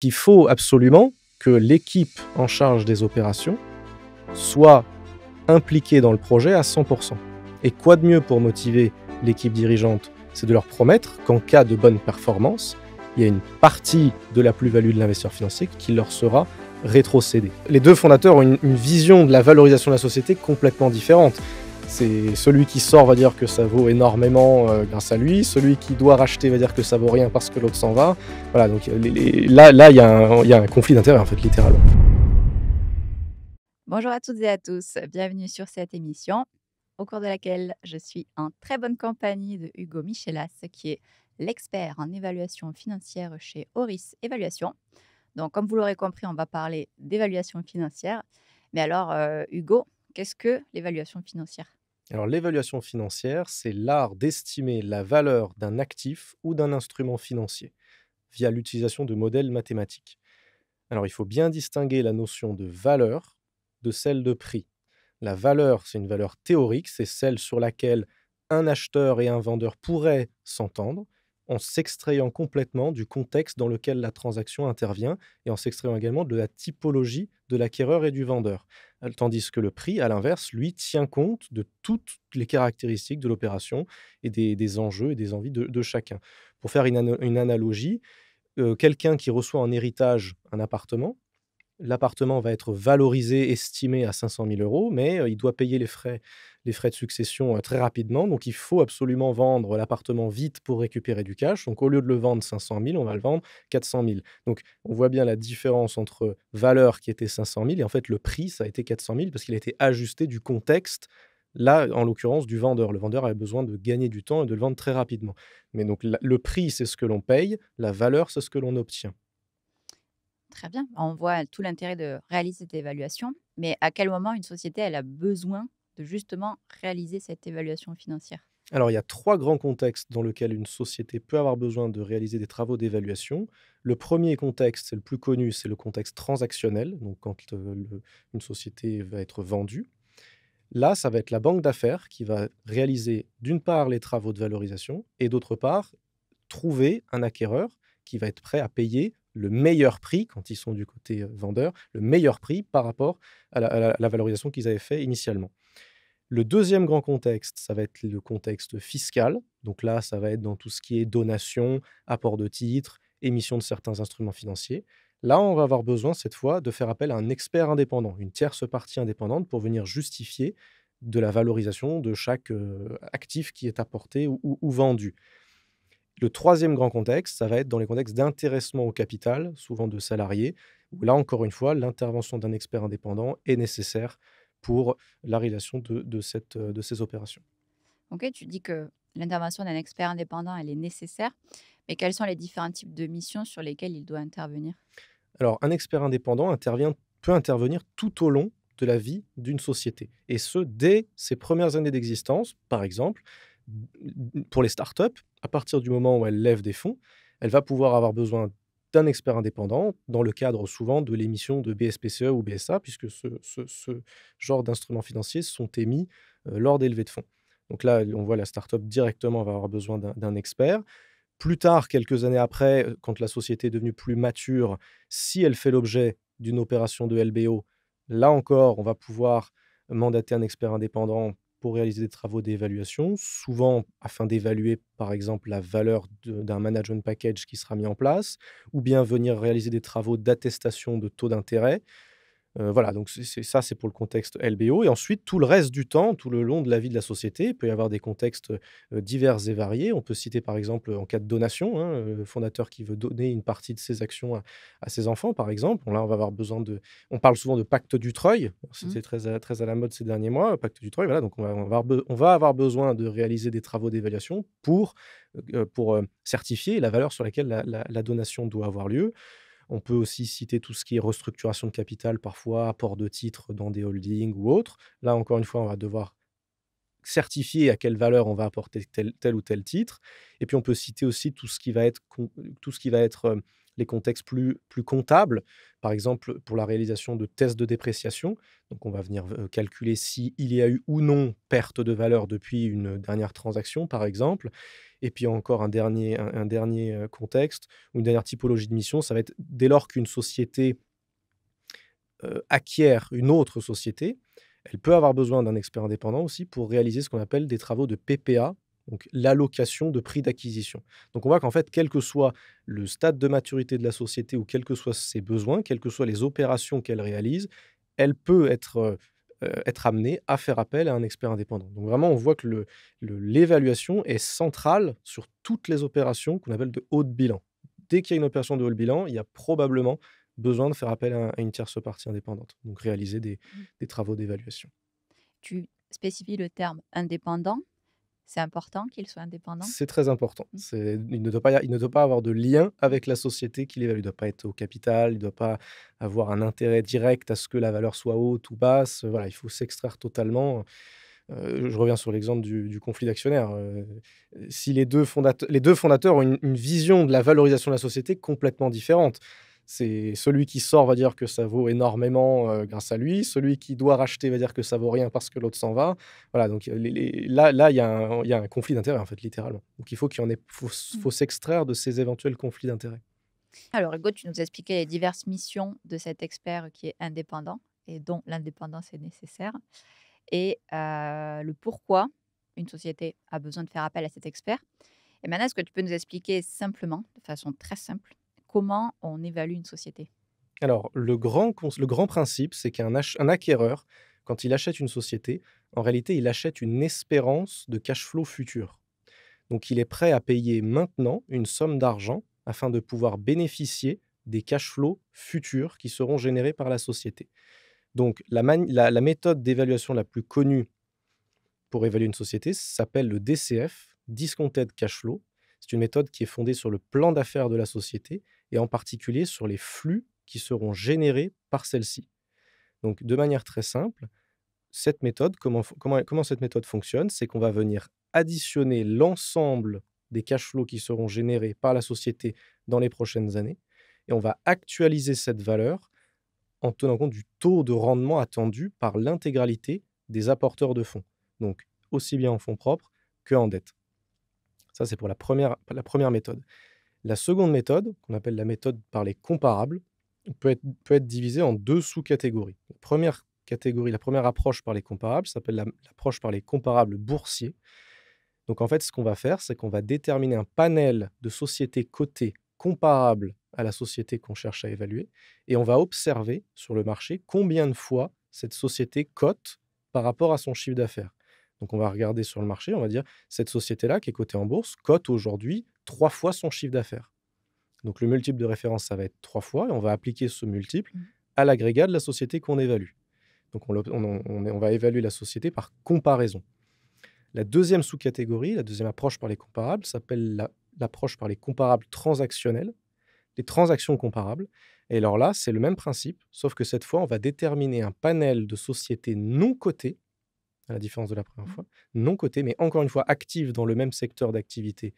Il faut absolument que l'équipe en charge des opérations soit impliquée dans le projet à 100%. Et quoi de mieux pour motiver l'équipe dirigeante? C'est de leur promettre qu'en cas de bonne performance, il y a une partie de la plus-value de l'investisseur financier qui leur sera rétrocédée. Les deux fondateurs ont une vision de la valorisation de la société complètement différente. C'est celui qui sort va dire que ça vaut énormément grâce à lui, celui qui doit racheter va dire que ça vaut rien parce que l'autre s'en va. Voilà, donc là il y a un conflit d'intérêts en fait, littéralement. Bonjour à toutes et à tous, bienvenue sur cette émission au cours de laquelle je suis en très bonne compagnie de Hugo Michelas, qui est l'expert en évaluation financière chez Auris Évaluation. Donc, comme vous l'aurez compris, on va parler d'évaluation financière. Mais alors, Hugo, qu'est-ce que l'évaluation financière? Alors l'évaluation financière, c'est l'art d'estimer la valeur d'un actif ou d'un instrument financier via l'utilisation de modèles mathématiques. Alors il faut bien distinguer la notion de valeur de celle de prix. La valeur, c'est une valeur théorique, c'est celle sur laquelle un acheteur et un vendeur pourraient s'entendre en s'extrayant complètement du contexte dans lequel la transaction intervient et en s'extrayant également de la typologie de l'acquéreur et du vendeur. Tandis que le prix, à l'inverse, lui, tient compte de toutes les caractéristiques de l'opération et des enjeux et des envies de chacun. Pour faire une analogie, quelqu'un qui reçoit en héritage un appartement, l'appartement va être valorisé, estimé à 500 000 €, mais il doit payer les frais de succession, très rapidement. Donc il faut absolument vendre l'appartement vite pour récupérer du cash. Donc au lieu de le vendre 500 000, on va le vendre 400 000. Donc on voit bien la différence entre valeur qui était 500 000 et en fait le prix, ça a été 400 000 parce qu'il a été ajusté du contexte, là, en l'occurrence, du vendeur. Le vendeur avait besoin de gagner du temps et de le vendre très rapidement. Mais donc le prix, c'est ce que l'on paye, la valeur, c'est ce que l'on obtient. Très bien, on voit tout l'intérêt de réaliser cette évaluation, mais à quel moment une société elle a besoin de justement réaliser cette évaluation financière? Alors, il y a 3 grands contextes dans lesquels une société peut avoir besoin de réaliser des travaux d'évaluation. Le premier contexte, c'est le plus connu, c'est le contexte transactionnel, donc quand, une société va être vendue. Là, ça va être la banque d'affaires qui va réaliser, d'une part, les travaux de valorisation et d'autre part, trouver un acquéreur qui va être prêt à payer le meilleur prix, quand ils sont du côté, vendeur, le meilleur prix par rapport à la valorisation qu'ils avaient fait initialement. Le deuxième grand contexte, ça va être le contexte fiscal. Donc là, ça va être dans tout ce qui est donation, apport de titres, émission de certains instruments financiers. Là, on va avoir besoin cette fois de faire appel à un expert indépendant, une tierce partie indépendante pour venir justifier de la valorisation de chaque, actif qui est apporté ou vendu. Le troisième grand contexte, ça va être dans les contextes d'intéressement au capital, souvent de salariés, où là, encore une fois, l'intervention d'un expert indépendant est nécessaire pour la réalisation de ces opérations. OK, tu dis que l'intervention d'un expert indépendant, elle est nécessaire, mais quels sont les différents types de missions sur lesquelles il doit intervenir? Alors, un expert indépendant peut intervenir tout au long de la vie d'une société, et ce, dès ses premières années d'existence. Par exemple, pour les startups, à partir du moment où elles lèvent des fonds, elle va pouvoir avoir besoin d'un expert indépendant dans le cadre souvent de l'émission de BSPCE ou BSA, puisque ce genre d'instruments financiers sont émis lors des levées de fonds. Donc là, on voit la startup directement va avoir besoin d'un expert. Plus tard, quelques années après, quand la société est devenue plus mature, si elle fait l'objet d'une opération de LBO, là encore, on va pouvoir mandater un expert indépendant pour réaliser des travaux d'évaluation, souvent afin d'évaluer, par exemple, la valeur d'un management package qui sera mis en place, ou bien venir réaliser des travaux d'attestation de taux d'intérêt. Voilà, donc c'est pour le contexte LBO et ensuite tout le reste du temps, tout le long de la vie de la société, il peut y avoir des contextes, divers et variés. On peut citer par exemple, en cas de donation, hein, le fondateur qui veut donner une partie de ses actions à ses enfants, par exemple. Bon là, on va avoir besoin de on parle souvent de pacte du Treuil, Mmh. c'était très à la mode ces derniers mois, pacte du Treuil, voilà, donc on va avoir besoin de réaliser des travaux d'évaluation pour certifier la valeur sur laquelle la donation doit avoir lieu. On peut aussi citer tout ce qui est restructuration de capital, parfois apport de titres dans des holdings ou autres. Là, encore une fois, on va devoir certifier à quelle valeur on va apporter tel ou tel titre. Et puis, on peut citer aussi tout ce qui va être les contextes plus comptables, par exemple pour la réalisation de tests de dépréciation. Donc on va venir calculer s'il y a eu ou non perte de valeur depuis une dernière transaction, par exemple. Et puis encore un dernier contexte ou une dernière typologie de mission, ça va être dès lors qu'une société acquiert une autre société, elle peut avoir besoin d'un expert indépendant aussi pour réaliser ce qu'on appelle des travaux de PPA, donc l'allocation de prix d'acquisition. Donc on voit qu'en fait, quel que soit le stade de maturité de la société ou quels que soient ses besoins, quelles que soient les opérations qu'elle réalise, elle peut être amenée à faire appel à un expert indépendant. Donc vraiment, on voit que l'évaluation est centrale sur toutes les opérations qu'on appelle de haut de bilan. Dès qu'il y a une opération de haut de bilan, il y a probablement besoin de faire appel à une tierce partie indépendante, donc réaliser Mmh. des travaux d'évaluation. Tu spécifies le terme indépendant. C'est important qu'il soit indépendant? C'est très important. Mmh. Il ne doit pas avoir de lien avec la société qu'il évalue. Il ne doit pas être au capital, il ne doit pas avoir un intérêt direct à ce que la valeur soit haute ou basse. Voilà, il faut s'extraire totalement. Je reviens sur l'exemple du conflit d'actionnaires. Si les 2 fondateurs ont une vision de la valorisation de la société complètement différente. C'est celui qui sort va dire que ça vaut énormément, grâce à lui. Celui qui doit racheter va dire que ça vaut rien parce que l'autre s'en va. Voilà, donc là, il y a un conflit d'intérêts, en fait, littéralement. Donc il faut qu'il y en ait Mmh. faut s'extraire de ces éventuels conflits d'intérêts. Alors Hugo, tu nous as expliqué les diverses missions de cet expert qui est indépendant et dont l'indépendance est nécessaire et le pourquoi une société a besoin de faire appel à cet expert. Et maintenant, est-ce que tu peux nous expliquer simplement, de façon très simple, comment on évalue une société? Alors, le grand principe, c'est un acquéreur, quand il achète une société, en réalité, il achète une espérance de cash flow futur. Donc il est prêt à payer maintenant une somme d'argent afin de pouvoir bénéficier des cash flows futurs qui seront générés par la société. Donc la méthode d'évaluation la plus connue pour évaluer une société s'appelle le DCF, Discounted Cash Flow. C'est une méthode qui est fondée sur le plan d'affaires de la société et en particulier sur les flux qui seront générés par celle-ci. Donc de manière très simple, cette méthode, comment cette méthode fonctionne? C'est qu'on va venir additionner l'ensemble des cash flows qui seront générés par la société dans les prochaines années et on va actualiser cette valeur en tenant compte du taux de rendement attendu par l'intégralité des apporteurs de fonds. Donc aussi bien en fonds propres qu'en dette. Ça, c'est pour la première méthode. La seconde méthode, qu'on appelle la méthode par les comparables, peut être divisée en 2 sous-catégories. La première approche par les comparables s'appelle l'approche par les comparables boursiers. Donc en fait, ce qu'on va faire, c'est qu'on va déterminer un panel de sociétés cotées comparables à la société qu'on cherche à évaluer et on va observer sur le marché combien de fois cette société cote par rapport à son chiffre d'affaires. Donc on va regarder sur le marché, on va dire cette société-là qui est cotée en bourse cote aujourd'hui 3 fois son chiffre d'affaires. Donc le multiple de référence, ça va être 3 fois et on va appliquer ce multiple Mmh. à l'agrégat de la société qu'on évalue. Donc on va évaluer la société par comparaison. La deuxième sous-catégorie, la deuxième approche par les comparables s'appelle l'approche par les comparables transactionnels, les transactions comparables. Et alors là, c'est le même principe, sauf que cette fois, on va déterminer un panel de sociétés non cotées, à la différence de la première Mmh. fois, non cotées, mais encore une fois actives dans le même secteur d'activité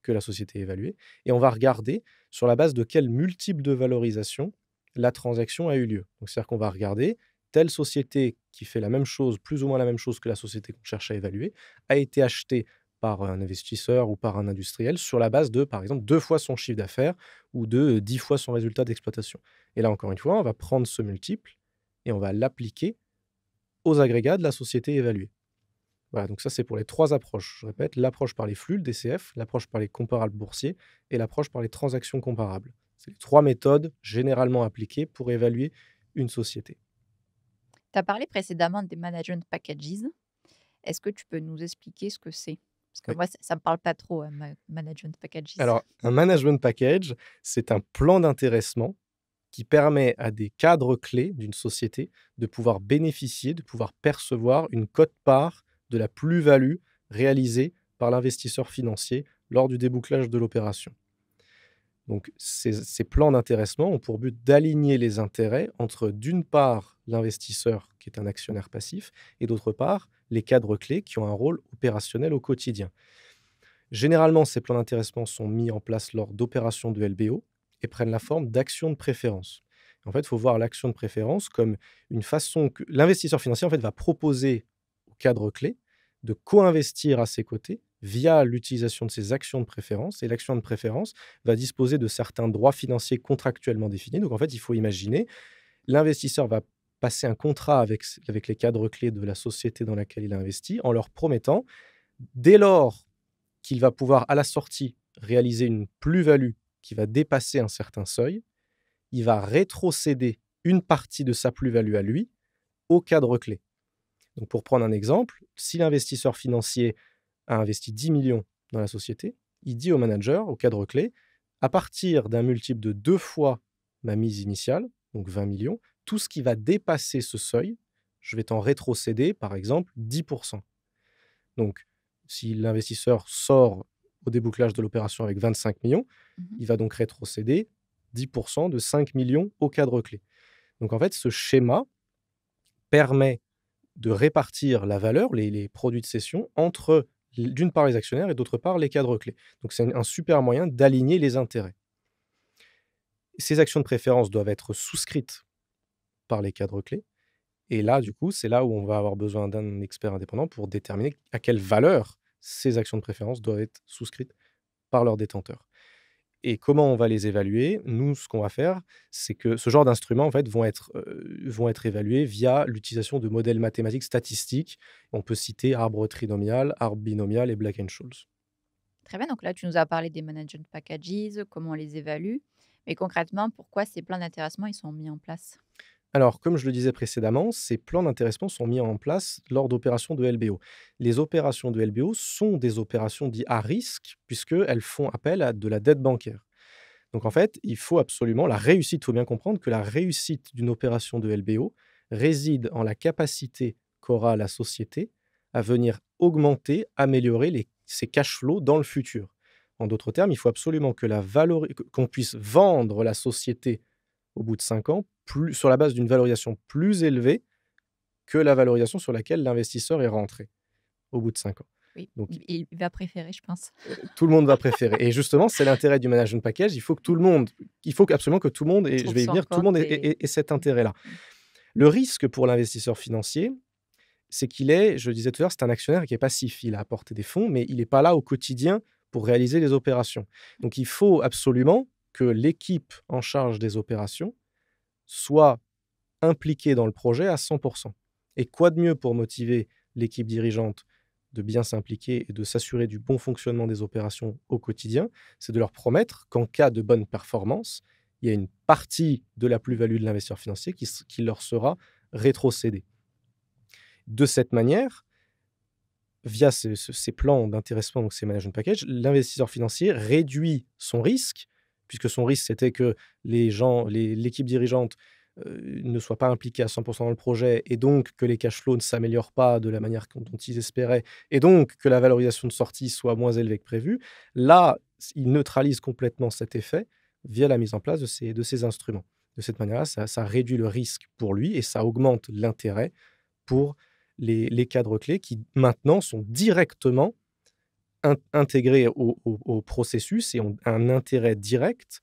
que la société évaluée. Et on va regarder sur la base de quel multiple de valorisation la transaction a eu lieu. Donc, c'est-à-dire qu'on va regarder telle société qui fait la même chose, plus ou moins la même chose que la société qu'on cherche à évaluer, a été achetée par un investisseur ou par un industriel sur la base de, par exemple, 2 fois son chiffre d'affaires ou de 10 fois son résultat d'exploitation. Et là, encore une fois, on va prendre ce multiple et on va l'appliquer aux agrégats de la société évaluée. Voilà, donc ça, c'est pour les 3 approches. Je répète, l'approche par les flux, le DCF, l'approche par les comparables boursiers et l'approche par les transactions comparables. C'est les 3 méthodes généralement appliquées pour évaluer une société. Tu as parlé précédemment des management packages. Est-ce que tu peux nous expliquer ce que c'est? Parce que Oui. moi, ça ne me parle pas trop, management packages. Alors, un management package, c'est un plan d'intéressement qui permet à des cadres clés d'une société de pouvoir bénéficier, de pouvoir percevoir une quote-part de la plus-value réalisée par l'investisseur financier lors du débouclage de l'opération. Donc ces plans d'intéressement ont pour but d'aligner les intérêts entre, d'une part, l'investisseur qui est un actionnaire passif et d'autre part, les cadres clés qui ont un rôle opérationnel au quotidien. Généralement, ces plans d'intéressement sont mis en place lors d'opérations de LBO et prennent la forme d'actions de préférence. En fait, il faut voir l'action de préférence comme une façon que l'investisseur financier en fait, va proposer au cadre clé de co-investir à ses côtés via l'utilisation de ses actions de préférence. Et l'action de préférence va disposer de certains droits financiers contractuellement définis. Donc, en fait, il faut imaginer, l'investisseur va passer un contrat avec les cadres clés de la société dans laquelle il a investi en leur promettant, dès lors qu'il va pouvoir, à la sortie, réaliser une plus-value qui va dépasser un certain seuil, il va rétrocéder une partie de sa plus-value à lui au cadre clé. Donc, pour prendre un exemple, si l'investisseur financier a investi 10 millions dans la société, il dit au manager, au cadre clé, à partir d'un multiple de 2 fois ma mise initiale, donc 20 millions, tout ce qui va dépasser ce seuil, je vais t'en rétrocéder, par exemple, 10%. Donc, si l'investisseur sort au débouclage de l'opération avec 25 millions, Mmh. il va donc rétrocéder 10% de 5 millions au cadre clé. Donc, en fait, ce schéma permet de répartir la valeur, les produits de cession, entre d'une part les actionnaires et d'autre part les cadres clés. Donc, c'est un super moyen d'aligner les intérêts. Ces actions de préférence doivent être souscrites par les cadres clés. Et là, du coup, c'est là où on va avoir besoin d'un expert indépendant pour déterminer à quelle valeur ces actions de préférence doivent être souscrites par leurs détenteurs. Et comment on va les évaluer? Nous, ce qu'on va faire, c'est que ce genre d'instruments, en fait, vont être évalués via l'utilisation de modèles mathématiques statistiques. On peut citer arbre trinomial, arbre binomial et Black-Scholes. Très bien, donc là, tu nous as parlé des management packages, comment on les évalue. Mais concrètement, pourquoi ces plans d'intéressement, ils sont mis en place? Alors, comme je le disais précédemment, ces plans d'intéressement sont mis en place lors d'opérations de LBO. Les opérations de LBO sont des opérations dites à risque, puisqu'elles font appel à de la dette bancaire. Donc en fait, il faut absolument la réussite, il faut bien comprendre que la réussite d'une opération de LBO réside en la capacité qu'aura la société à venir augmenter, améliorer ses cash flows dans le futur. En d'autres termes, il faut absolument que qu'on puisse vendre la société au bout de 5 ans sur la base d'une valorisation plus élevée que la valorisation sur laquelle l'investisseur est rentré au bout de 5 ans. Oui, Donc il va préférer, je pense. tout le monde va préférer et justement, c'est l'intérêt du management package. Il faut absolument que tout le monde et je Trouve vais y son venir, tout le monde compte et ait cet mmh, intérêt-là. mmh. Le risque pour l'investisseur financier, c'est qu'il est, je le disais tout à l'heure, c'est un actionnaire qui est passif. Il a apporté des fonds, mais il n'est pas là au quotidien pour réaliser les opérations. Donc il faut absolument que l'équipe en charge des opérations soit impliquée dans le projet à 100. Et quoi de mieux pour motiver l'équipe dirigeante de bien s'impliquer et de s'assurer du bon fonctionnement des opérations au quotidien, c'est de leur promettre qu'en cas de bonne performance, il y a une partie de la plus-value de l'investisseur financier qui leur sera rétrocédée. De cette manière, via ces plans d'intéressement, donc ces management packages, l'investisseur financier réduit son risque, puisque son risque, c'était que l'équipe dirigeante ne soit pas impliquée à 100% dans le projet, et donc que les cash flows ne s'améliorent pas de la manière dont ils espéraient, et donc que la valorisation de sortie soit moins élevée que prévu. Là, il neutralise complètement cet effet via la mise en place de ces instruments. De cette manière-là, ça réduit le risque pour lui et ça augmente l'intérêt pour les cadres clés qui maintenant sont directement intégrés au processus et ont un intérêt direct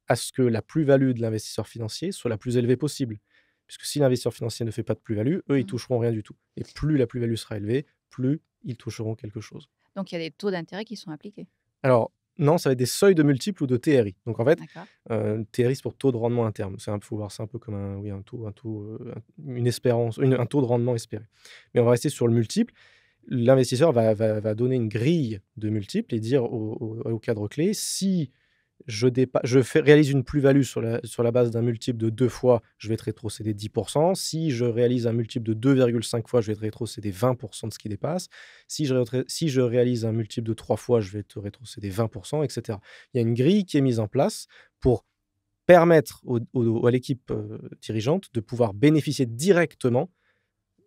à ce que la plus-value de l'investisseur financier soit la plus élevée possible. Puisque si l'investisseur financier ne fait pas de plus-value, eux, ils Mmh. toucheront rien du tout. Et plus la plus-value sera élevée, plus ils toucheront quelque chose. Donc il y a des taux d'intérêt qui sont appliqués? Alors, non, ça va être des seuils de multiples ou de TRI. Donc en fait, D'accord. TRI, c'est pour taux de rendement interne. Faut voir ça un peu comme une espérance, un taux de rendement espéré. Mais on va rester sur le multiple. L'investisseur va donner une grille de multiples et dire au cadre clé: «Si réalise une plus-value sur la base d'un multiple de 2 fois, je vais te rétrocéder 10. Si je réalise un multiple de 2,5 fois, je vais te rétrocéder 20 de ce qui dépasse. Si je réalise un multiple de 3 fois, je vais te rétrocéder 20 et cetera». Il y a une grille qui est mise en place pour permettre à l'équipe, dirigeante de pouvoir bénéficier directement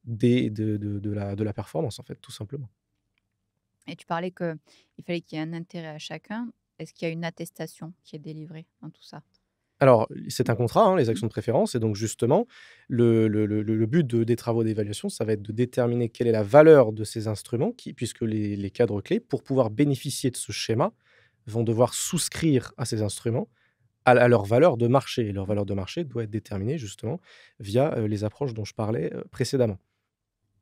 de la performance, en fait, tout simplement. Et tu parlais qu'il fallait qu'il y ait un intérêt à chacun. Est-ce qu'il y a une attestation qui est délivrée dans tout ça? Alors, c'est un contrat, hein, les Mmh. actions de préférence et donc justement, le but des travaux d'évaluation, ça va être de déterminer quelle est la valeur de ces instruments puisque les cadres clés, pour pouvoir bénéficier de ce schéma, vont devoir souscrire à ces instruments à leur valeur de marché. Et leur valeur de marché doit être déterminée justement via les approches dont je parlais précédemment.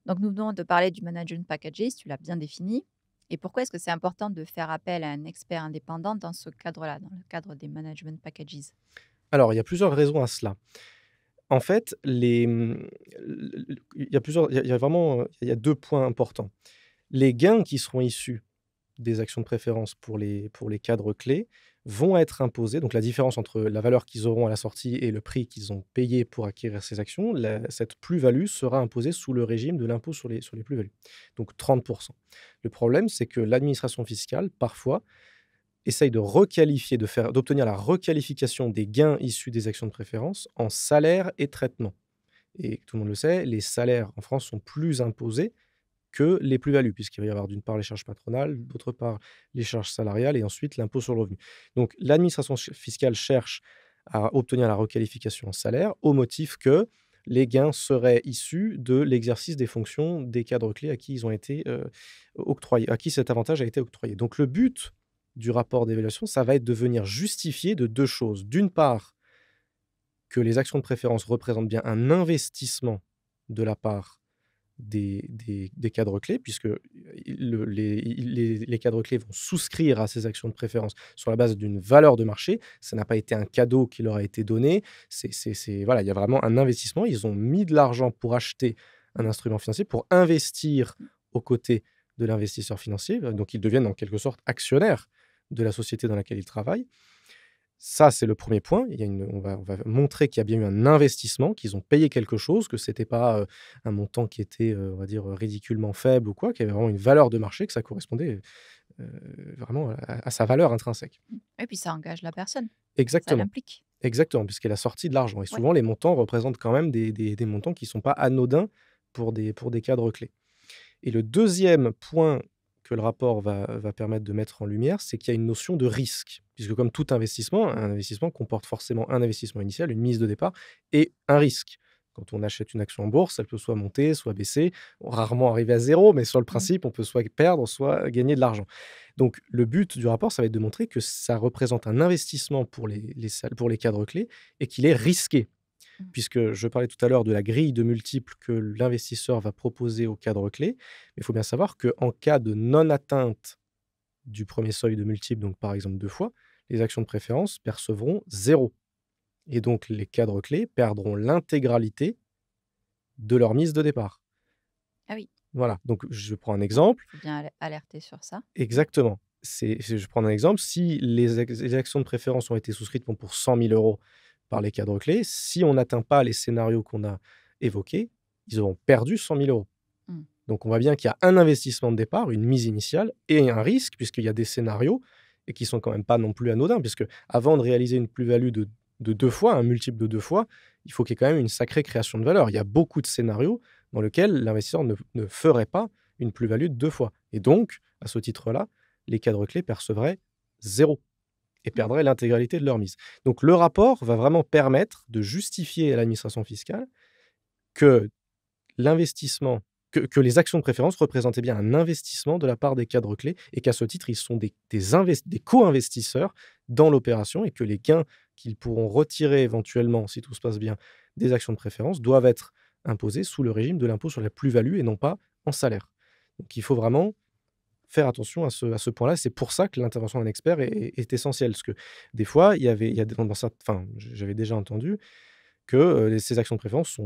Donc, nous venons de parler du management packages, tu l'as bien défini. Et pourquoi est-ce que c'est important de faire appel à un expert indépendant dans ce cadre-là, dans le cadre des management packages? Alors, il y a plusieurs raisons à cela. En fait, il y a plusieurs, il y a vraiment, il y a 2 points importants. Les gains qui seront issus des actions de préférence pour les cadres clés vont être imposés. Donc la différence entre la valeur qu'ils auront à la sortie et le prix qu'ils ont payé pour acquérir ces actions, cette plus-value sera imposée sous le régime de l'impôt sur les plus-values, donc 30. Le problème, c'est que l'administration fiscale, parfois, essaye de requalifier, d'obtenir la requalification des gains issus des actions de préférence en salaire et traitement. Et tout le monde le sait, les salaires en France sont plus imposés que les plus-values, puisqu'il va y avoir d'une part les charges patronales, d'autre part les charges salariales et ensuite l'impôt sur le revenu. Donc l'administration fiscale cherche à obtenir la requalification en salaire au motif que les gains seraient issus de l'exercice des fonctions des cadres clés à qui ils ont été octroyés, à qui cet avantage a été octroyé. Donc le but du rapport d'évaluation, ça va être de venir justifier de deux choses. D'une part, que les actions de préférence représentent bien un investissement de la part des cadres clés, puisque les cadres clés vont souscrire à ces actions de préférence sur la base d'une valeur de marché. Ça n'a pas été un cadeau qui leur a été donné. Voilà, il y a vraiment un investissement. Ils ont mis de l'argent pour acheter un instrument financier, pour investir aux côtés de l'investisseur financier. Donc, ils deviennent en quelque sorte actionnaires de la société dans laquelle ils travaillent. Ça, c'est le premier point. On va montrer qu'il y a bien eu un investissement, qu'ils ont payé quelque chose, que c'était pas, un montant qui était, on va dire, ridiculement faible ou quoi, qu'il y avait vraiment une valeur de marché, que ça correspondait, vraiment à sa valeur intrinsèque. Et puis ça engage la personne, ça Exactement, l'implique. exactement, puisqu'elle a sorti de l'argent et Ouais. souvent les montants représentent quand même des montants qui ne sont pas anodins pour des cadres clés. Et le deuxième point que le rapport va permettre de mettre en lumière, c'est qu'il y a une notion de risque. Puisque comme tout investissement, un investissement comporte forcément un investissement initial, une mise de départ et un risque. Quand on achète une action en bourse, elle peut soit monter, soit baisser, rarement arriver à zéro, mais sur le Mmh. principe, on peut soit perdre, soit gagner de l'argent. Donc le but du rapport, ça va être de montrer que ça représente un investissement pour les cadres clés et qu'il est risqué. Mmh. Puisque je parlais tout à l'heure de la grille de multiples que l'investisseur va proposer au cadre clé. Mais il faut bien savoir qu'en cas de non-atteinte du premier seuil de multiple, donc par exemple 2 fois, les actions de préférence percevront zéro. Et donc les cadres clés perdront l'intégralité de leur mise de départ. Ah oui, Voilà, donc je prends un exemple. il faut bien alerter sur ça. Mmh. Exactement. Je prends un exemple, si les actions de préférence ont été souscrites pour 100 000 € par les cadres clés, si on n'atteint pas les scénarios qu'on a évoqués, ils auront perdu 100 000 €. Mmh. Donc on voit bien qu'il y a un investissement de départ, une mise initiale et un risque puisqu'il y a des scénarios et qui sont quand même pas non plus anodins puisque avant de réaliser une plus-value de 2 fois, un multiple de 2 fois, il faut qu'il y ait quand même une sacrée création de valeur. Il y a beaucoup de scénarios dans lesquels l'investisseur ne ferait pas une plus-value de 2 fois et donc, à ce titre-là, les cadres clés percevraient zéro et Mmh. perdraient l'intégralité de leur mise. Donc le rapport va vraiment permettre de justifier à l'administration fiscale que l'investissement que les actions de préférence représentaient bien un investissement de la part des cadres clés et qu'à ce titre, ils sont des co-investisseurs dans l'opération et que les gains qu'ils pourront retirer éventuellement, si tout se passe bien, des actions de préférence doivent être imposés sous le régime de l'impôt sur la plus-value et non pas en salaire. Donc il faut vraiment faire attention à ce point-là. C'est pour ça que l'intervention d'un expert est essentielle. Parce que des fois, il y a enfin, j'avais déjà entendu que ces actions de préférence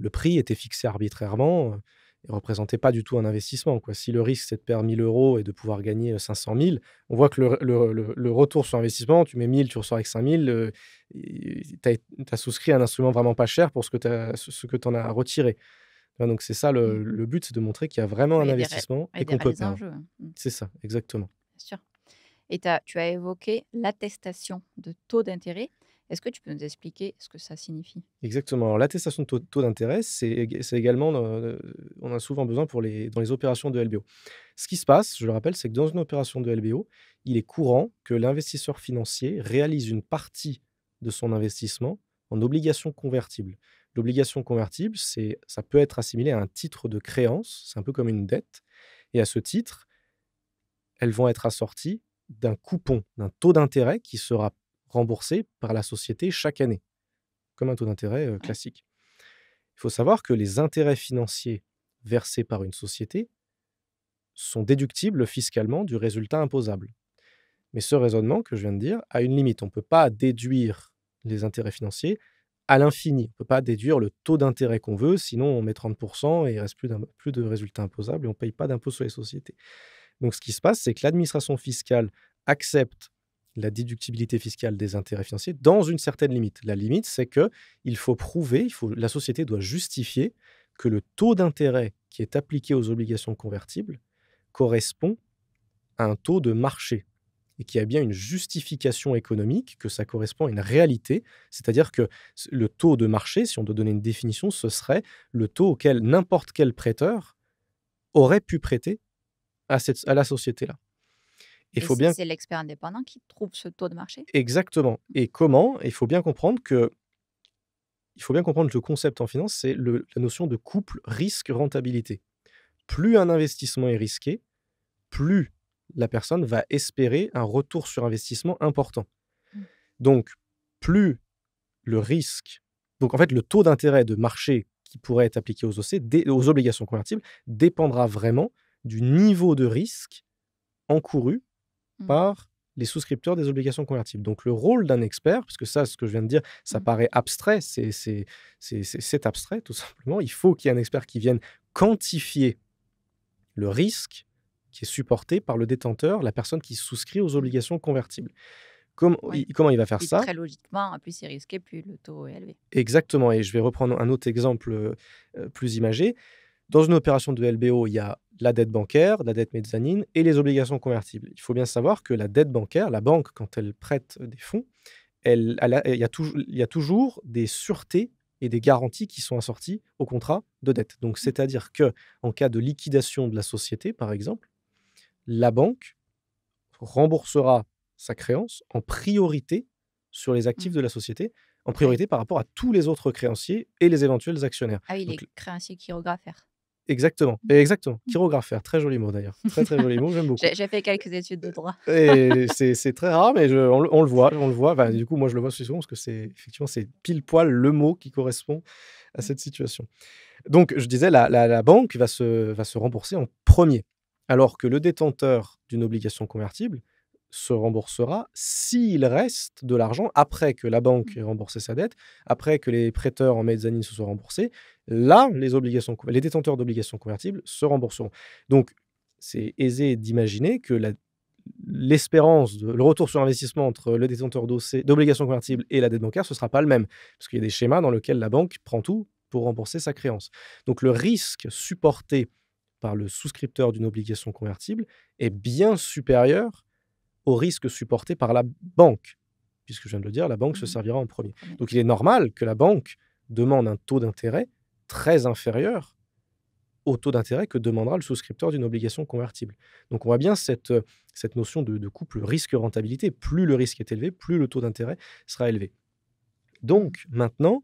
le prix était fixé arbitrairement et représentait pas du tout un investissement, quoi. Si le risque, c'est de perdre 1 000 € et de pouvoir gagner 500 000, on voit que le retour sur investissement, tu mets 1 000, tu ressors avec 5 000, tu as souscrit un instrument vraiment pas cher pour ce que tu en as retiré. Tu vois? Donc c'est ça Mmh. le but, c'est de montrer qu'il y a vraiment Oui, un investissement il y a et des qu'on peut réels perdre. enjeux, hein. Mmh, C'est ça, exactement. bien sûr. Et tu as évoqué l'attestation de taux d'intérêt. Est-ce que tu peux nous expliquer ce que ça signifie? Exactement. Alors l'attestation de taux d'intérêt, c'est également, on a souvent besoin dans les opérations de LBO. Ce qui se passe, je le rappelle, c'est que dans une opération de LBO, il est courant que l'investisseur financier réalise une partie de son investissement en obligation convertible. L'obligation convertible, ça peut être assimilé à un titre de créance, c'est un peu comme une dette et à ce titre, elles vont être assorties d'un coupon, d'un taux d'intérêt qui sera remboursé par la société chaque année, comme un taux d'intérêt Ouais. classique. Il faut savoir que les intérêts financiers versés par une société sont déductibles fiscalement du résultat imposable. Mais ce raisonnement que je viens de dire a une limite. On ne peut pas déduire les intérêts financiers à l'infini. On ne peut pas déduire le taux d'intérêt qu'on veut, sinon on met 30% et il ne reste plus de résultats imposables et on ne paye pas d'impôt sur les sociétés. Donc ce qui se passe, c'est que l'administration fiscale accepte la déductibilité fiscale des intérêts financiers dans une certaine limite. La limite, c'est qu'il faut prouver, la société doit justifier que le taux d'intérêt qui est appliqué aux obligations convertibles correspond à un taux de marché et qu'il y a bien une justification économique, que ça correspond à une réalité. C'est-à-dire que le taux de marché, si on doit donner une définition, ce serait le taux auquel n'importe quel prêteur aurait pu prêter à la société-là. Il Et faut bien c'est l'expert indépendant qui trouve ce taux de marché? exactement. Et comment? Il faut bien comprendre que le concept en finance, c'est la notion de couple risque-rentabilité. Plus un investissement est risqué, plus la personne va espérer un retour sur investissement important. Mmh. Donc, plus le risque donc en fait, le taux d'intérêt de marché qui pourrait être appliqué aux obligations convertibles dépendra vraiment du niveau de risque encouru Mmh. par les souscripteurs des obligations convertibles. Donc le rôle d'un expert, parce que ça, ce que je viens de dire, ça Mmh. paraît abstrait, c'est abstrait tout simplement. Il faut qu'il y ait un expert qui vienne quantifier le risque qui est supporté par le détenteur, la personne qui souscrit aux Mmh. obligations convertibles. Oui. Comment il va faire Puis ça? très logiquement, plus c'est risqué, plus le taux est élevé. Exactement, et je vais reprendre un autre exemple plus imagé. Dans une opération de LBO, il y a la dette bancaire, la dette mezzanine et les obligations convertibles. Il faut bien savoir que la dette bancaire, la banque, quand elle prête des fonds, il y a toujours des sûretés et des garanties qui sont assorties au contrat de dette. Donc, Mmh. c'est-à-dire que en cas de liquidation de la société, par exemple, la banque remboursera sa créance en priorité sur les actifs Mmh. de la société, en Ah oui. priorité par rapport à tous les autres créanciers et les éventuels actionnaires. Ah oui, Donc les créanciers chirographaires. exactement, Mmh. exactement. Mmh. Chirographe, très joli mot d'ailleurs. Très, très joli mot, j'aime beaucoup. J'ai fait quelques études de droit. Et c'est très rare, mais on le voit, on le voit. Enfin, Mmh. du coup, moi, je le vois souvent parce que c'est pile poil le mot qui correspond à Mmh. cette situation. Donc, je disais, la banque va se rembourser en premier, alors que le détenteur d'une obligation convertible se remboursera s'il reste de l'argent après que la banque Mmh. ait remboursé sa dette, après que les prêteurs en mezzanine se soient remboursés. Là, les détenteurs d'obligations convertibles se rembourseront. Donc, c'est aisé d'imaginer que le retour sur investissement entre le détenteur d'obligations Mmh. convertibles et la dette bancaire, ce ne sera pas le même. Parce qu'il y a des schémas dans lesquels la banque prend tout pour rembourser sa créance. Donc le risque supporté par le souscripteur d'une obligation convertible est bien supérieur au risque supporté par la banque. Puisque je viens de le dire, la banque se Mmh. servira en premier. Premier. Donc il est normal que la banque demande un taux d'intérêt très inférieur au taux d'intérêt que demandera le souscripteur d'une obligation convertible. Donc on voit bien cette notion de couple risque-rentabilité. Plus le risque est élevé, plus le taux d'intérêt sera élevé. Mmh. Donc maintenant,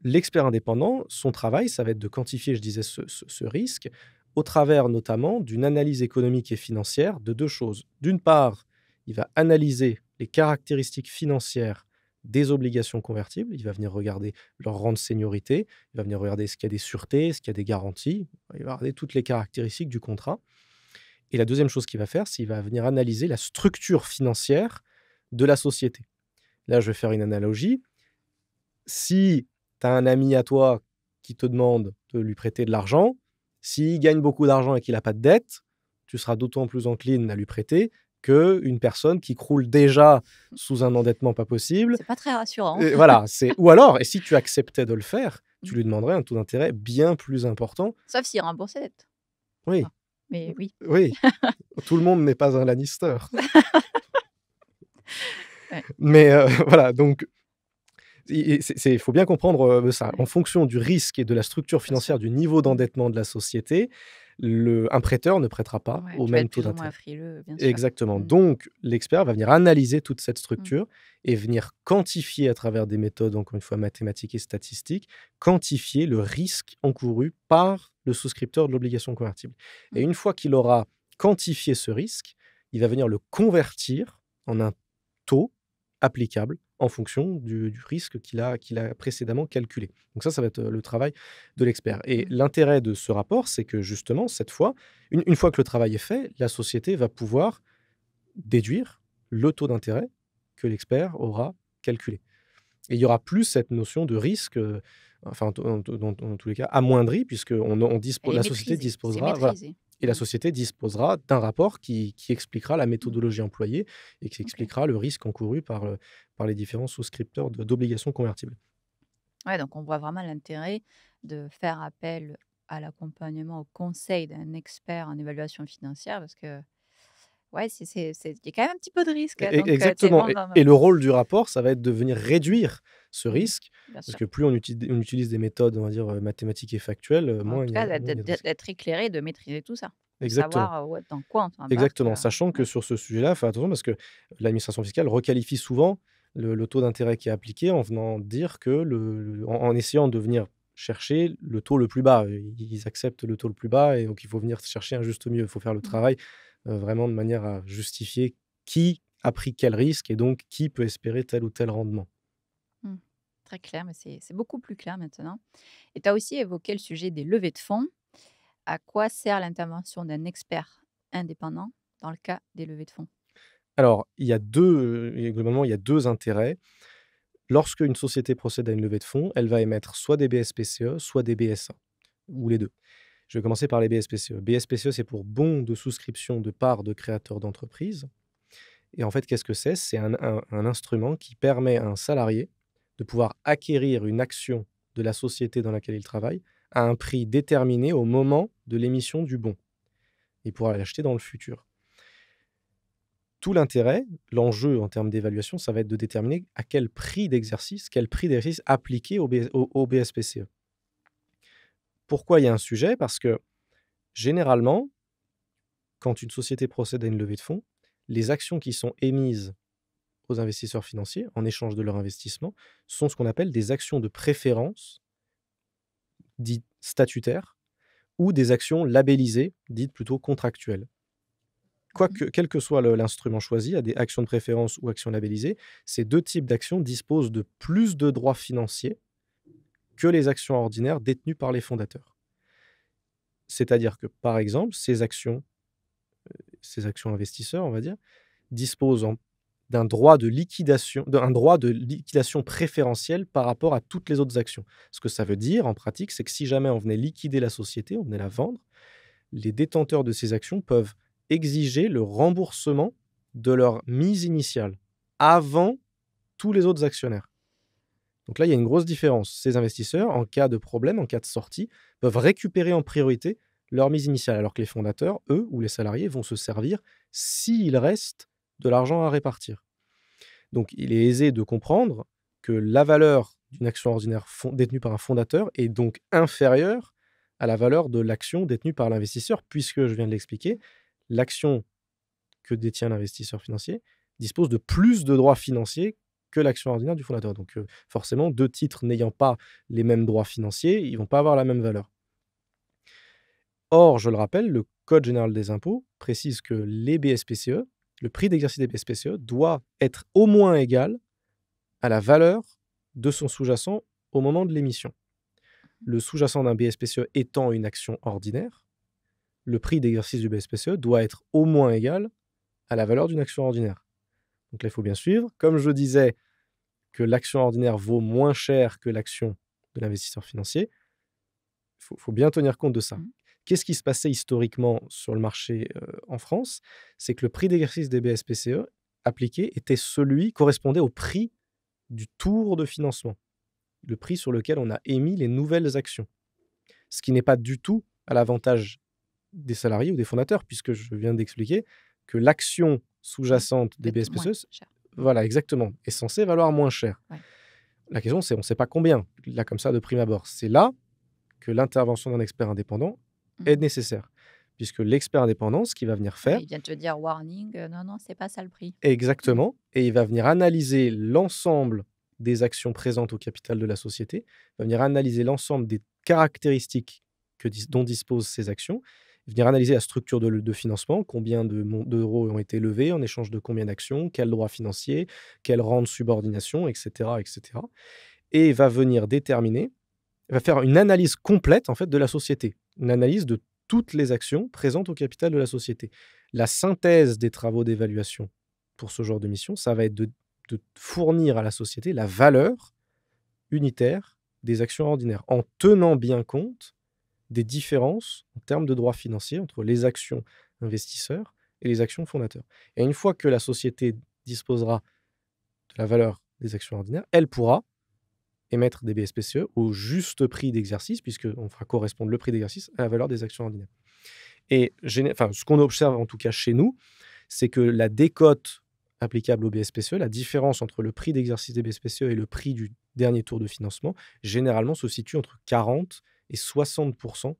l'expert indépendant, son travail, ça va être de quantifier, je disais, ce risque au travers notamment d'une analyse économique et financière de deux choses. D'une part, il va analyser les caractéristiques financières des obligations convertibles. Il va venir regarder leur rang de seniorité. Il va venir regarder ce qu'il y a des sûretés, ce qu'il y a des garanties. Il va regarder toutes les caractéristiques du contrat. Et la deuxième chose qu'il va faire, c'est qu'il va venir analyser la structure financière de la société. Là, je vais faire une analogie. Si tu as un ami à toi qui te demande de lui prêter de l'argent, s'il gagne beaucoup d'argent et qu'il a pas de dette, tu seras d'autant plus encline à lui prêter qu'une personne qui croule déjà sous un endettement pas possible. C'est pas très rassurant. Et voilà, ou alors, et si tu acceptais de le faire, tu Mmh. lui demanderais un taux d'intérêt bien plus important. Sauf s'il rembourse ses dettes. Oui, Ah, mais oui. oui, tout le monde n'est pas un Lannister. Ouais. Mais voilà, donc il faut bien comprendre ça. En fonction du risque et de la structure Bien sûr. financière, du niveau Mmh. d'endettement de la société, un prêteur ne prêtera pas Ouais, au tu vas même être taux plus ou moins d'intérêt. frileux, bien sûr. Exactement. Mmh. Donc, l'expert va venir analyser toute cette Mmh. structure et venir quantifier à travers des méthodes, encore une fois, mathématiques et statistiques, quantifier le risque encouru par le souscripteur de l'obligation convertible. Et Mmh. une fois qu'il aura quantifié ce risque, il va venir le convertir en un taux applicable en fonction du risque qu'il a précédemment calculé. Donc ça va être le travail de l'expert. Et Mmh. l'intérêt de ce rapport, c'est que justement, cette fois, une fois que le travail est fait, la société va pouvoir déduire le taux d'intérêt que l'expert aura calculé. Et il y aura plus cette notion de risque, enfin, dans tous les cas, amoindrie, puisque Elle est la société maîtrisée, c'est disposera, voilà, maîtrisé. et la Mmh. société disposera d'un rapport qui expliquera la Mmh. méthodologie employée et qui OK. expliquera le risque encouru par les différents souscripteurs d'obligations convertibles. Ouais, donc on voit vraiment l'intérêt de faire appel à l'accompagnement, au conseil d'un expert en évaluation financière parce que, ouais, il y a quand même un petit peu de risque, hein, donc tu es Exactement, vraiment dans et le rôle du rapport, ça va être de venir réduire ce mmh, risque, bien parce sûr. que plus on utilise des méthodes, on va dire, mathématiques et factuelles, En tout cas, moins il y a de risques. d'être éclairé, de maîtriser tout ça, de Exactement. savoir, ouais, dans quoi on s'embarque, Exactement, sachant que ouais. sur ce sujet-là, faut faire attention parce que l'administration fiscale requalifie souvent le taux d'intérêt qui est appliqué en venant dire que en essayant de venir chercher le taux le plus bas. Ils acceptent le taux le plus bas et donc il faut venir chercher un juste milieu. Il faut faire le Mmh. travail, vraiment de manière à justifier qui a pris quel risque et donc qui peut espérer tel ou tel rendement. Mmh. Très clair, mais c'est beaucoup plus clair maintenant et tu as aussi évoqué le sujet des levées de fonds. À quoi sert l'intervention d'un expert indépendant dans le cas des levées de fonds? Alors, globalement, il y a 2 intérêts. Lorsque une société procède à une levée de fonds, elle va émettre soit des BSPCE, soit des BSA, ou les 2. Je vais commencer par les BSPCE. BSPCE, c'est pour bons de souscription de parts de créateurs d'entreprise. Et en fait, qu'est-ce que c'est? C'est un instrument qui permet à un salarié de pouvoir acquérir une action de la société dans laquelle il travaille à un prix déterminé au moment de l'émission du bon. Il pourra l'acheter dans le futur. Tout l'intérêt, l'enjeu en termes d'évaluation, ça va être de déterminer à quel prix d'exercice appliquer au BSPCE. Pourquoi il y a un sujet? Parce que généralement, quand une société procède à une levée de fonds, les actions qui sont émises aux investisseurs financiers en échange de leur investissement sont ce qu'on appelle des actions de préférence, dites statutaires, ou des actions labellisées, dites plutôt contractuelles. Mmh. Quel que soit l'instrument choisi, à des actions de préférence ou actions labellisées, ces deux types d'actions disposent de plus de droits financiers que les actions ordinaires détenues par les fondateurs. C'est-à-dire que, par exemple, ces actions investisseurs, on va dire, disposent d'un droit de liquidation préférentiel par rapport à toutes les autres actions. Ce que ça veut dire en pratique, c'est que si jamais on venait liquider la société, on venait la vendre, les détenteurs de ces actions peuvent exiger le remboursement de leur mise initiale avant tous les autres actionnaires. Donc là, il y a une grosse différence. Ces investisseurs, en cas de problème, en cas de sortie, peuvent récupérer en priorité leur mise initiale, alors que les fondateurs, eux, ou les salariés, vont se servir s'il reste de l'argent à répartir. Donc il est aisé de comprendre que la valeur d'une action ordinaire détenue par un fondateur est donc inférieure à la valeur de l'action détenue par l'investisseur, puisque, je viens de l'expliquer, l'action que détient l'investisseur financier dispose de plus de droits financiers que l'action ordinaire du fondateur. Donc forcément, 2 titres n'ayant pas les mêmes droits financiers, ils ne vont pas avoir la même valeur. Or, je le rappelle, le code général des impôts précise que les BSPCE, le prix d'exercice des BSPCE doit être au moins égal à la valeur de son sous-jacent au moment de l'émission. Le sous-jacent d'un BSPCE étant une action ordinaire, le prix d'exercice du BSPCE doit être au moins égal à la valeur d'une action ordinaire. Donc là, il faut bien suivre. Comme je disais que l'action ordinaire vaut moins cher que l'action de l'investisseur financier, il faut bien tenir compte de ça. Mmh. Qu'est-ce qui se passait historiquement sur le marché en France? C'est que le prix d'exercice des BSPCE appliqué correspondait au prix du tour de financement, le prix sur lequel on a émis les nouvelles actions. Ce qui n'est pas du tout à l'avantage des salariés ou des fondateurs, puisque je viens d'expliquer que l'action Ouais, sous-jacente des peut-être moins BSPCE, cher. Mmh. voilà, exactement, est censée valoir moins cher. Ouais. La question, c'est on ne sait pas combien, là, comme ça, de prime abord. C'est là que l'intervention d'un expert indépendant est Mmh. nécessaire, puisque l'expert indépendant, ce qu'il va venir faire Ouais, il vient te dire: «Warning, non, non, c'est pas ça le prix». Mmh. exactement, et il va venir analyser l'ensemble des actions présentes au capital de la société, il va venir analyser l'ensemble des caractéristiques dont disposent ces actions, venir analyser la structure de financement, combien d'euros ont été levés en échange de combien d'actions, quels droits financiers, quel rang de subordination, etc., etc. Et va venir déterminer, va faire une analyse complète en fait de la société, une analyse de toutes les actions présentes au capital de la société. La synthèse des travaux d'évaluation pour ce genre de mission, ça va être de fournir à la société la valeur unitaire des actions ordinaires, en tenant bien compte des différences en termes de droits financiers entre les actions investisseurs et les actions fondateurs. Et une fois que la société disposera de la valeur des actions ordinaires, elle pourra émettre des BSPCE au juste prix d'exercice, puisqu'on fera correspondre le prix d'exercice à la valeur des actions ordinaires. Et ce qu'on observe en tout cas chez nous, c'est que la décote applicable au BSPCE, la différence entre le prix d'exercice des BSPCE et le prix du dernier tour de financement, généralement se situe entre 40 et 60%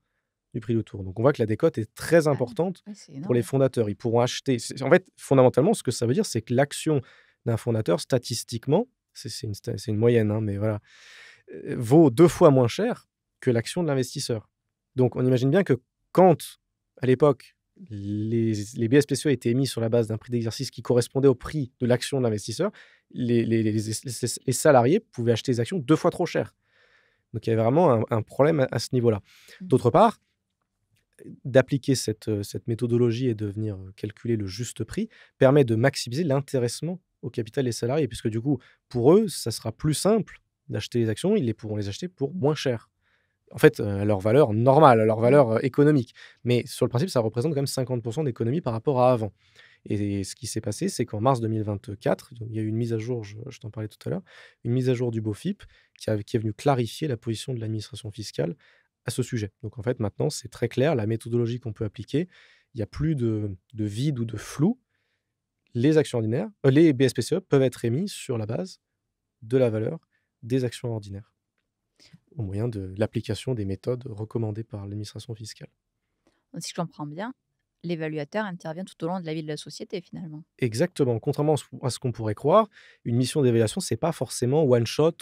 du prix de tour. Donc on voit que la décote est très Ah, importante ouais, c'est pour les énorme. fondateurs. Ils pourront acheter. En fait, fondamentalement, ce que ça veut dire, c'est que l'action d'un fondateur, statistiquement, c'est une moyenne, hein, mais voilà, vaut 2 fois moins cher que l'action de l'investisseur. Donc on imagine bien que quand, à l'époque, les BSPCE étaient émis sur la base d'un prix d'exercice qui correspondait au prix de l'action de l'investisseur, les salariés pouvaient acheter les actions 2 fois trop cher. Donc il y avait vraiment un problème à ce niveau-là. Mmh. D'autre part, d'appliquer cette méthodologie et de venir, calculer le juste prix permet de maximiser l'intéressement au capital des salariés, puisque du coup, pour eux, ça sera plus simple d'acheter les actions, ils pourront les acheter pour moins cher. En fait, à leur valeur normale, à leur Mmh. valeur, économique. Mais sur le principe, ça représente quand même 50% d'économie par rapport à avant. Et ce qui s'est passé, c'est qu'en mars 2024, donc il y a eu une mise à jour, je t'en parlais tout à l'heure, une mise à jour du BOFIP qui est venue clarifier la position de l'administration fiscale à ce sujet. Donc en fait, maintenant, c'est très clair, la méthodologie qu'on peut appliquer, il y a plus de vide ou de flou. Les actions ordinaires, les BSPCE peuvent être émis sur la base de la valeur des actions ordinaires, au moyen de l'application des méthodes recommandées par l'administration fiscale. Donc si je comprends bien, l'évaluateur intervient tout au long de la vie de la société finalement? Exactement, contrairement à ce qu'on pourrait croire, une mission d'évaluation, c'est pas forcément one shot,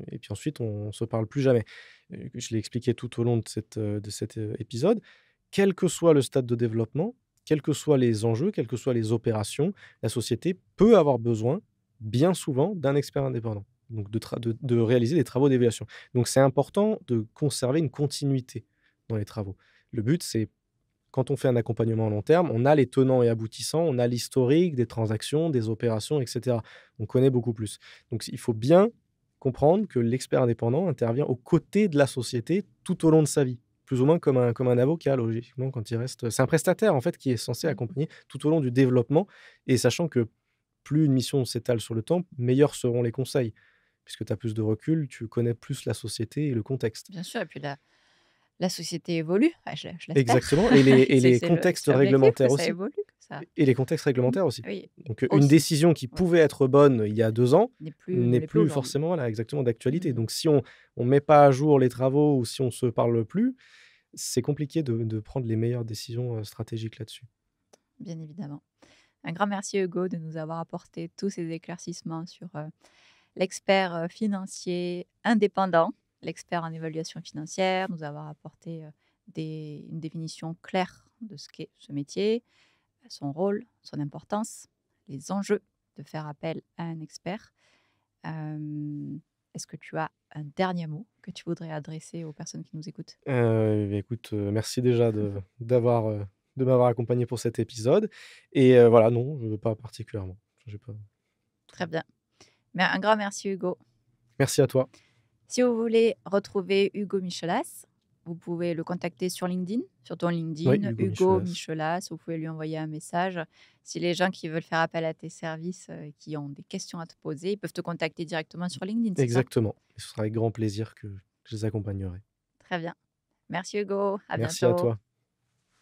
et puis ensuite on se parle plus jamais. Je l'ai expliqué tout au long de cet épisode. Quel que soit le stade de développement, quels que soient les enjeux, quelles que soient les opérations, la société peut avoir besoin, bien souvent, d'un expert indépendant, donc de réaliser des travaux d'évaluation. Donc c'est important de conserver une continuité dans les travaux. Le but, c'est quand on fait un accompagnement à long terme, on a les tenants et aboutissants, on a l'historique des transactions, des opérations, et cetera. On connaît beaucoup plus. Donc il faut bien comprendre que l'expert indépendant intervient aux côtés de la société tout au long de sa vie, plus ou moins comme un avocat logiquement quand il reste c'est un prestataire en fait qui est censé Mmh. accompagner tout au long du développement, et sachant que plus une mission s'étale sur le temps, meilleurs seront les conseils. Puisque tu as plus de recul, tu connais plus la société et le contexte. Bien sûr et puis la société évolue, je l'espère. Exactement, et les et les C'est contextes l'objectif que réglementaires ça aussi. évolue, que ça Et les contextes mmh, réglementaires aussi. oui, Donc, une aussi, décision qui oui, pouvait être bonne il y a 2 ans ne n'est l'est plus plus aujourd'hui. forcément, voilà, exactement d'actualité. Mmh. Donc si on met pas à jour les travaux ou si on se parle plus, c'est compliqué de prendre les meilleures décisions, stratégiques là-dessus. Bien évidemment. Un grand merci Hugo de nous avoir apporté tous ces éclaircissements sur, l'expert, financier indépendant, l'expert en évaluation financière, nous avoir apporté, une définition claire de ce qu'est ce métier, son rôle, son importance, les enjeux de faire appel à un expert. Est-ce que tu as un dernier mot que tu voudrais adresser aux personnes qui nous écoutent? Écoute, merci déjà de m'avoir accompagné pour cet épisode, et voilà, non, pas particulièrement. J'ai pas Très bien. Mais un grand merci Hugo. Merci à toi. Si vous voulez retrouver Hugo Michelas, vous pouvez le contacter sur LinkedIn, sur ton Oui, LinkedIn, Hugo Hugo Michelas. Michelas. Vous pouvez lui envoyer un message. Si les gens qui veulent faire appel à tes services, qui ont des questions à te poser, ils peuvent te contacter directement sur LinkedIn, c'est ça? Exactement, et ce sera avec grand plaisir que je les accompagnerai. Très bien. Merci Hugo, à Merci à bientôt. toi.